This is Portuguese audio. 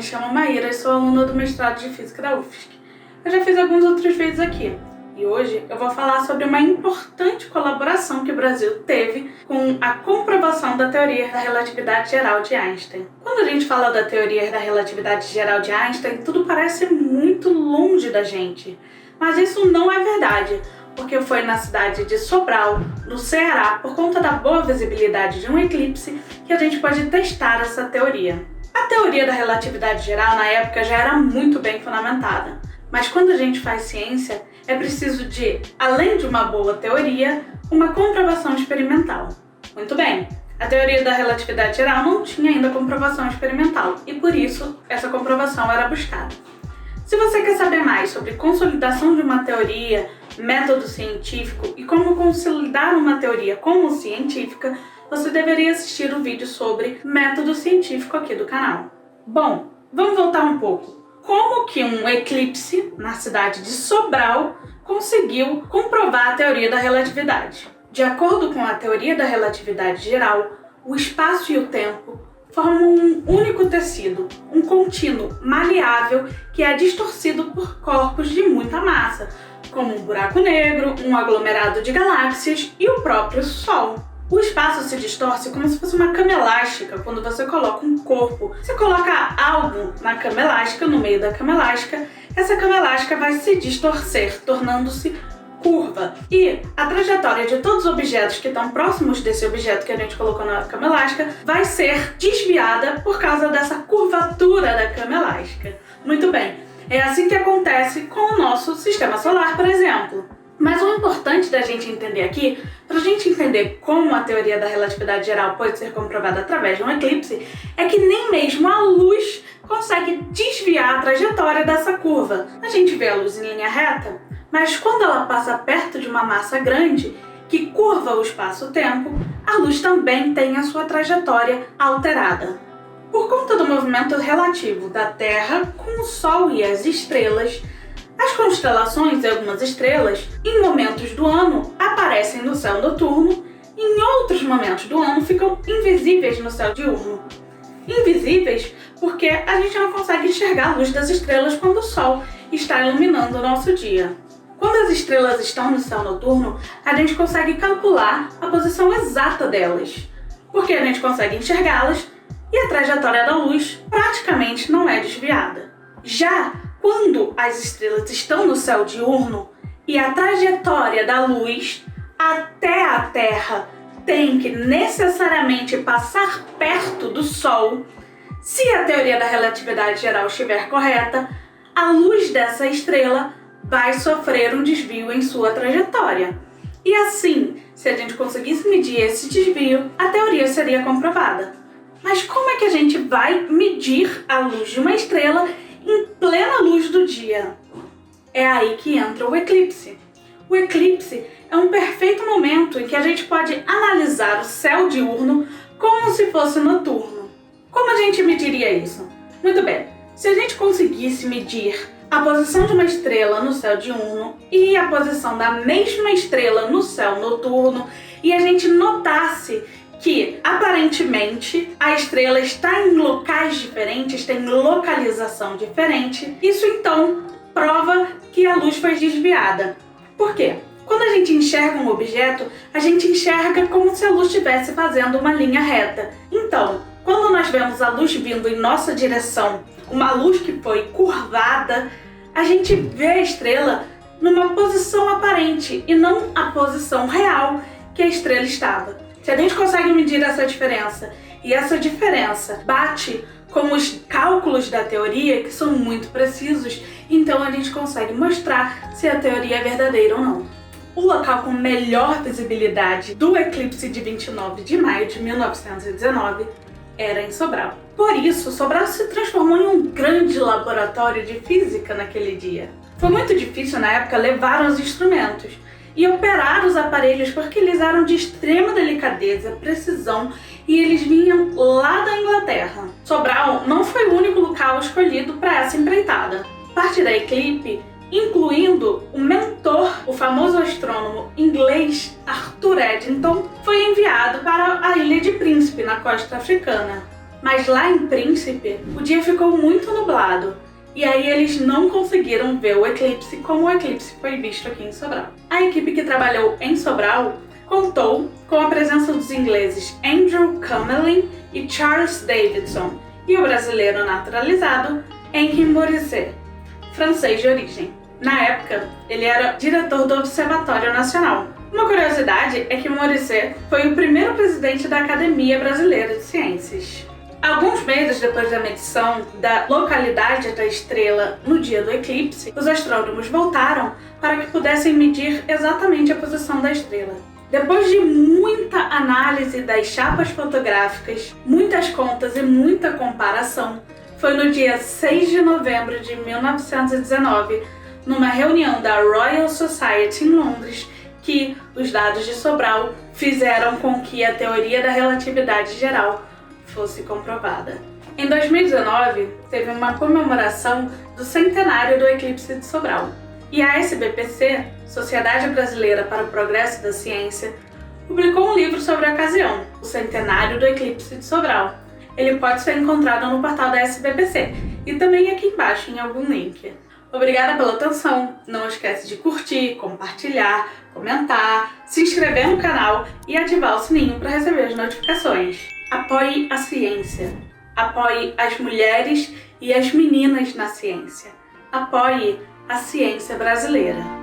chamo Maíra e sou aluna do mestrado de Física da UFSC. Eu já fiz alguns outros vídeos aqui e hoje eu vou falar sobre uma importante colaboração que o Brasil teve com a comprovação da teoria da relatividade geral de Einstein. Quando a gente fala da teoria da relatividade geral de Einstein, tudo parece muito longe da gente, mas isso não é verdade, porque foi na cidade de Sobral, no Ceará, por conta da boa visibilidade de um eclipse, que a gente pode testar essa teoria. A teoria da relatividade geral na época já era muito bem fundamentada, mas quando a gente faz ciência, é preciso de, além de uma boa teoria, uma comprovação experimental. Muito bem, a teoria da relatividade geral não tinha ainda comprovação experimental, e por isso essa comprovação era buscada. Se você quer saber mais sobre consolidação de uma teoria, método científico e como consolidar uma teoria como científica, você deveria assistir o vídeo sobre método científico aqui do canal. Bom, vamos voltar um pouco. Como que um eclipse na cidade de Sobral conseguiu comprovar a teoria da relatividade? De acordo com a teoria da relatividade geral, o espaço e o tempo formam um único tecido, um contínuo maleável que é distorcido por corpos de muita massa, como um buraco negro, um aglomerado de galáxias e o próprio Sol. O espaço se distorce como se fosse uma cama elástica. Quando você coloca um corpo, você coloca algo na cama elástica, no meio da cama elástica, essa cama elástica vai se distorcer, tornando-se curva. E a trajetória de todos os objetos que estão próximos desse objeto que a gente colocou na cama elástica vai ser desviada por causa dessa curvatura da cama elástica. Muito bem, é assim que acontece com o nosso sistema solar, por exemplo. Mas o importante da gente entender aqui, para a gente entender como a teoria da relatividade geral pode ser comprovada através de um eclipse, é que nem mesmo a luz consegue desviar a trajetória dessa curva. A gente vê a luz em linha reta, mas quando ela passa perto de uma massa grande, que curva o espaço-tempo, a luz também tem a sua trajetória alterada. Por conta do movimento relativo da Terra com o Sol e as estrelas, as constelações e algumas estrelas, em momentos do ano, aparecem no céu noturno e em outros momentos do ano ficam invisíveis no céu diurno. Invisíveis porque a gente não consegue enxergar a luz das estrelas quando o Sol está iluminando o nosso dia. Quando as estrelas estão no céu noturno, a gente consegue calcular a posição exata delas, porque a gente consegue enxergá-las e a trajetória da luz praticamente não é desviada. Já quando as estrelas estão no céu diurno e a trajetória da luz até a Terra tem que necessariamente passar perto do Sol, se a teoria da relatividade geral estiver correta, a luz dessa estrela vai sofrer um desvio em sua trajetória. E assim, se a gente conseguisse medir esse desvio, a teoria seria comprovada. Mas como é que a gente vai medir a luz de uma estrela em plena luz do dia? É aí que entra o eclipse. O eclipse é um perfeito momento em que a gente pode analisar o céu diurno como se fosse noturno. Como a gente mediria isso? Muito bem, se a gente conseguisse medir a posição de uma estrela no céu diurno e a posição da mesma estrela no céu noturno, e a gente notasse que, aparentemente, a estrela está em locais diferentes, tem localização diferente, isso então prova que a luz foi desviada. Por quê? Quando a gente enxerga um objeto, a gente enxerga como se a luz estivesse fazendo uma linha reta. Então, quando nós vemos a luz vindo em nossa direção, uma luz que foi curvada, a gente vê a estrela numa posição aparente e não a posição real que a estrela estava. Se a gente consegue medir essa diferença e essa diferença bate com os cálculos da teoria, que são muito precisos, então a gente consegue mostrar se a teoria é verdadeira ou não. O local com melhor visibilidade do eclipse de 29 de maio de 1919 era em Sobral. Por isso, Sobral se transformou em um grande laboratório de física naquele dia. Foi muito difícil na época levar os instrumentos e operar os aparelhos porque eles eram de extrema delicadeza, precisão e eles vinham lá da Inglaterra. Sobral não foi o único local escolhido para essa empreitada. Parte da equipe, incluindo o mentor, o famoso astrônomo inglês Arthur Eddington, foi enviado para a Ilha de Príncipe, na costa africana. Mas lá em Príncipe, o dia ficou muito nublado, e aí eles não conseguiram ver o eclipse como o eclipse foi visto aqui em Sobral. A equipe que trabalhou em Sobral contou com a presença dos ingleses Andrew Cummelin e Charles Davidson, e o brasileiro naturalizado Henri Morisset, francês de origem. Na época, ele era diretor do Observatório Nacional. Uma curiosidade é que Morisset foi o primeiro presidente da Academia Brasileira de Ciências. Alguns meses depois da medição da localidade da estrela no dia do eclipse, os astrônomos voltaram para que pudessem medir exatamente a posição da estrela. Depois de muita análise das chapas fotográficas, muitas contas e muita comparação, foi no dia 6 de novembro de 1919, numa reunião da Royal Society em Londres, que os dados de Sobral fizeram com que a teoria da relatividade geral fosse comprovada. Em 2019, teve uma comemoração do centenário do eclipse de Sobral. E a SBPC, Sociedade Brasileira para o Progresso da Ciência, publicou um livro sobre a ocasião, o centenário do eclipse de Sobral. Ele pode ser encontrado no portal da SBPC e também aqui embaixo em algum link. Obrigada pela atenção, não esquece de curtir, compartilhar, comentar, se inscrever no canal e ativar o sininho para receber as notificações. Apoie a ciência, apoie as mulheres e as meninas na ciência, apoie a ciência brasileira.